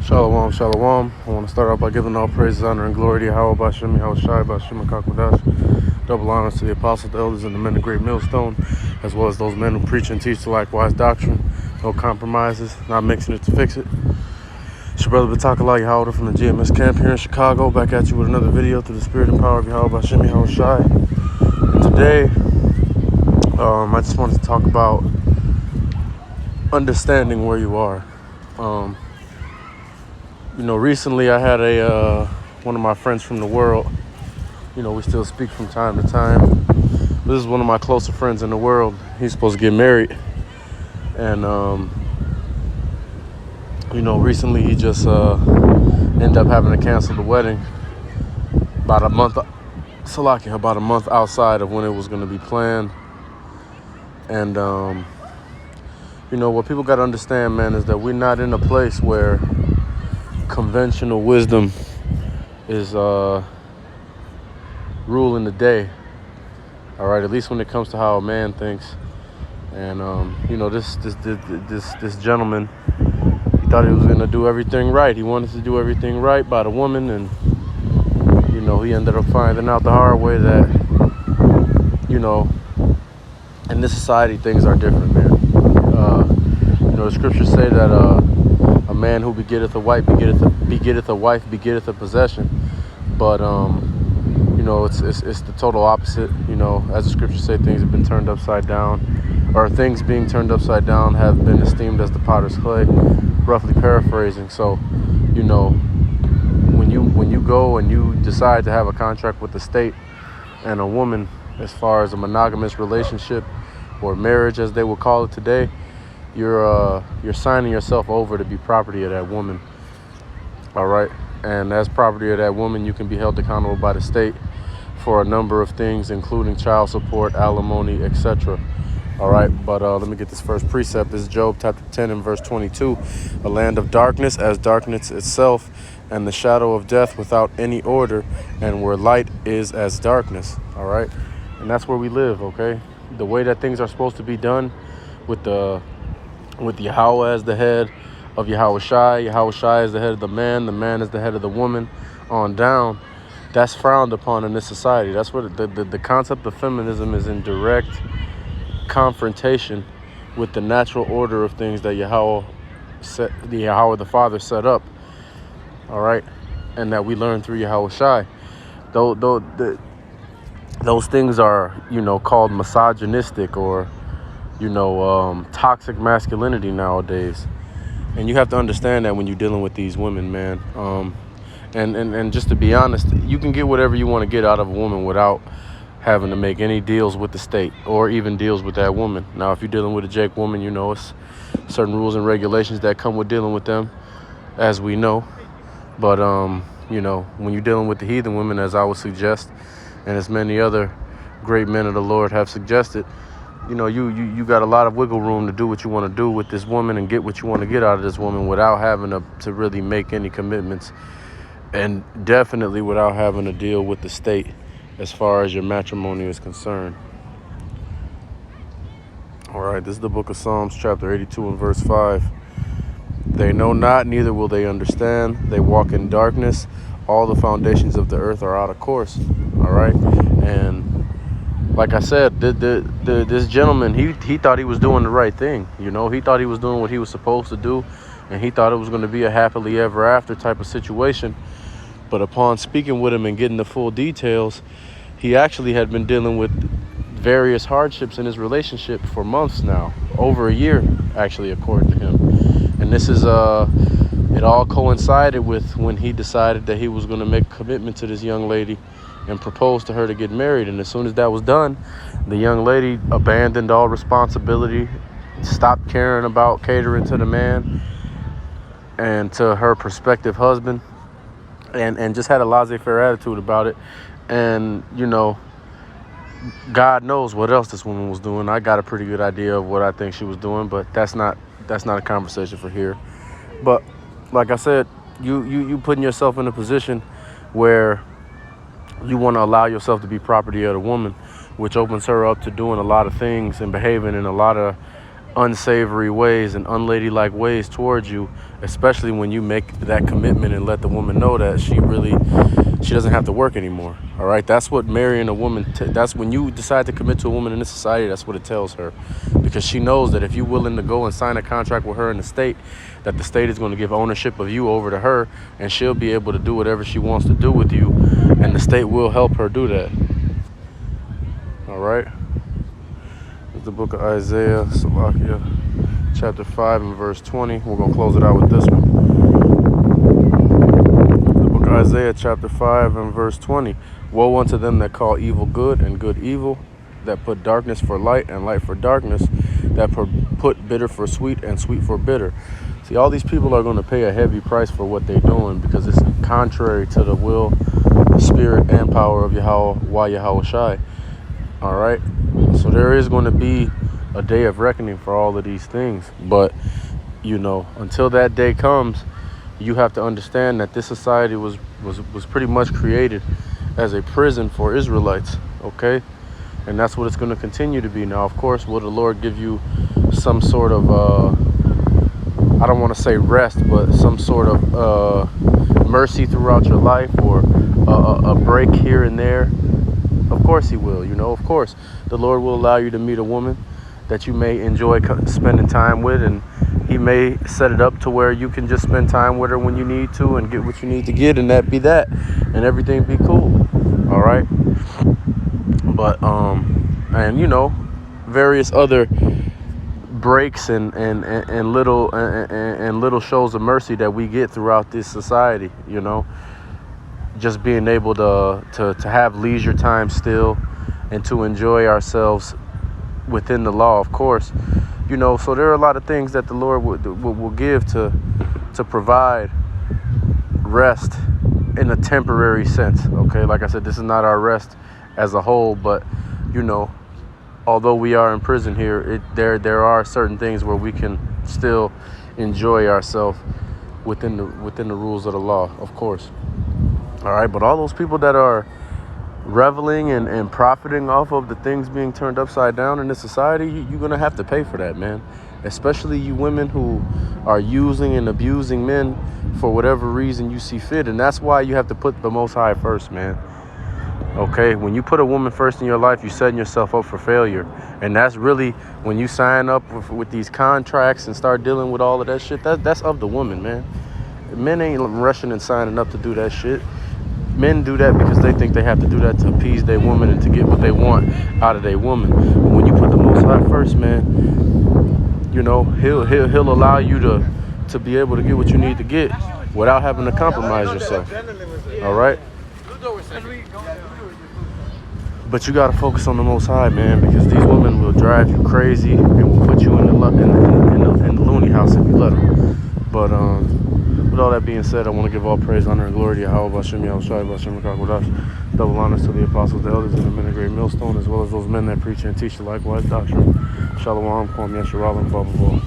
Shalom, shalom. I want to start off by giving all praises, honor, and glory to Yahweh Bashem, Yahweh Shai, Bashem, Kakodash. Double honors to the apostles, the elders, and the men of great millstone, as well as those men who preach and teach the likewise doctrine. No compromises, not mixing it to fix it. It's your brother Batakallah Yahweh from the GMS camp here in Chicago, back at you with another video through the spirit and power of Yahweh Bashem, Yahweh Shai. And today, I just wanted to talk about understanding where you are. Recently I had one of my friends from the world. We still speak from time to time. This is one of my closer friends in the world. He's supposed to get married. And, recently he just ended up having to cancel the wedding about a month outside of when it was going to be planned. And, what people got to understand, man, is that we're not in a place where conventional wisdom is ruling the day. All right, at least when it comes to how a man thinks. And this gentleman, he thought he was gonna do everything right. He wanted to do everything right by the woman, and he ended up finding out the hard way that in this society things are different, man. The scriptures say that a man who begetteth a wife begetteth a possession. But it's the total opposite. As the scriptures say, things have been turned upside down, or things being turned upside down have been esteemed as the potter's clay, roughly paraphrasing. So when you go and you decide to have a contract with the state and a woman, as far as a monogamous relationship or marriage as they will call it today, you're signing yourself over to be property of that woman. All right, and as property of that woman, you can be held accountable by the state for a number of things, including child support, alimony, etc. All right, but let me get this first precept. This is Job chapter 10 and verse 22. A land of darkness as darkness itself, and the shadow of death without any order, and where light is as darkness. All right, and that's where we live. Okay, the way that things are supposed to be done, with Yahweh as the head of Yahweh Shai is the head of the man is the head of the woman, on down, that's frowned upon in this society. That's what the concept of feminism is, in direct confrontation with the natural order of things that Yahweh the Father set up. All right, and that we learn through Yahweh Shai. Those things are called misogynistic, or toxic masculinity nowadays. And you have to understand that when you're dealing with these women, man. And just to be honest, you can get whatever you want to get out of a woman without having to make any deals with the state or even deals with that woman. Now, if you're dealing with a Jake woman, it's certain rules and regulations that come with dealing with them, as we know. But, when you're dealing with the heathen women, as I would suggest, and as many other great men of the Lord have suggested, you got a lot of wiggle room to do what you want to do with this woman and get what you want to get out of this woman without having to really make any commitments, and definitely without having to deal with the state as far as your matrimony is concerned. All right, this is the book of Psalms, chapter 82 and verse 5. They know not, neither will they understand. They walk in darkness. All the foundations of the earth are out of course. All right, and like I said, this gentleman, he thought he was doing the right thing. He thought he was doing what he was supposed to do, and he thought it was going to be a happily ever after type of situation. But upon speaking with him and getting the full details, he actually had been dealing with various hardships in his relationship for months now, over a year, actually, according to him. And this is it all coincided with when he decided that he was going to make a commitment to this young lady and proposed to her to get married. And as soon as that was done, the young lady abandoned all responsibility, stopped caring about catering to the man and to her prospective husband, and just had a laissez-faire attitude about it. And God knows what else this woman was doing. I got a pretty good idea of what I think she was doing, but that's not a conversation for here. But like I said, you putting yourself in a position where you want to allow yourself to be property of the woman, which opens her up to doing a lot of things and behaving in a lot of unsavory ways and unladylike ways towards you, especially when you make that commitment and let the woman know that she doesn't have to work anymore. All right, that's what marrying a woman that's when you decide to commit to a woman in this society. That's what it tells her, because she knows that if you're willing to go and sign a contract with her in the state, that the state is going to give ownership of you over to her, and she'll be able to do whatever she wants to do with you, and the state will help her do that. All right, the book of Isaiah, Salakia, chapter 5 and verse 20. We're going to close it out with this one. The book of Isaiah, chapter 5 and verse 20. Woe unto them that call evil good and good evil, that put darkness for light and light for darkness, that put bitter for sweet and sweet for bitter. See, all these people are going to pay a heavy price for what they're doing, because it's contrary to the will, the spirit, and power of Yahweh Shai. All right, so there is going to be a day of reckoning for all of these things, but until that day comes, you have to understand that this society was pretty much created as a prison for Israelites. Okay, and that's what it's going to continue to be. Now, of course, will the Lord give you some sort of I don't want to say rest, but some sort of mercy throughout your life, or a break here and there? Of course he will. Of course the Lord will allow you to meet a woman that you may enjoy spending time with, and he may set it up to where you can just spend time with her when you need to and get what you need to get, and that be that, and everything be cool. All right, but and various other breaks and little shows of mercy that we get throughout this society. Just being able to have leisure time still, and to enjoy ourselves within the law, of course. So there are a lot of things that the Lord will give to provide rest in a temporary sense. Okay, like I said, this is not our rest as a whole, but although we are in prison here, there are certain things where we can still enjoy ourselves within the rules of the law, of course. All right, but all those people that are reveling and profiting off of the things being turned upside down in this society, you're going to have to pay for that, man. Especially you women who are using and abusing men for whatever reason you see fit. And that's why you have to put the Most High first, man. Okay, when you put a woman first in your life, you're setting yourself up for failure. And that's really when you sign up with these contracts and start dealing with all of that shit, that's of the woman, man. Men ain't rushing and signing up to do that shit. Men do that because they think they have to do that to appease their woman and to get what they want out of their woman. But when you put the Most High first, man, he'll allow you to be able to get what you need to get without having to compromise yourself. All right? But you gotta focus on the Most High, man, because these women will drive you crazy and will put you in the loony house if you let them. But with all that being said, I want to give all praise, honor, and glory to Yahweh, Bashem, Yahweh Shai, Bashem, Rakakodash. Double honors to the apostles, the elders, and the men of great millstone, as well as those men that preach and teach the likewise doctrine. Shalom, Kwam Yesharallah, blah, blah, blah.